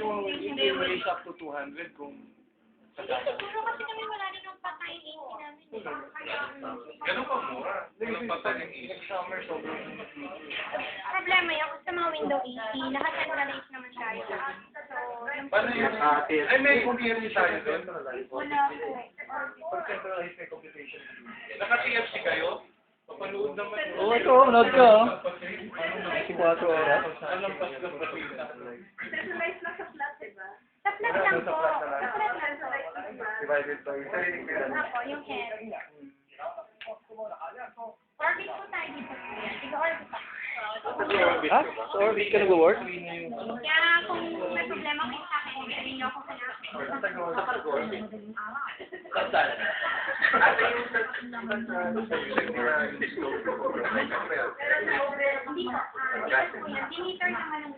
kung hindi mo raise up to 200 kung Siguro kasi kami wala rin ng patay 80 namin. Ganun pa mura. Ganun pa pa yung next summer, sobrang Problema yun kasi sa mga window 80, naka-centralize naman tayo. So, yung Paano yun? Ay, may TFC tayo doon. wala po. pag centralized may computation. Naka-TFC kayo? Papanood naman yun. Oo, ito, manood ka, oh. 24 oras. Alam pas ng pasita. Sa flat lang po. Sa flat lang po. Divided by sarili ko yan. Ako, yung head. Orbit po tayo dito. Tiga-orbit pa. Ha? Sa orbit ka nag-work? Kaya kung may problema kayo sa akin, sabihin niyo ako kaya. Ate yung Hindi po. Dinitor naman ng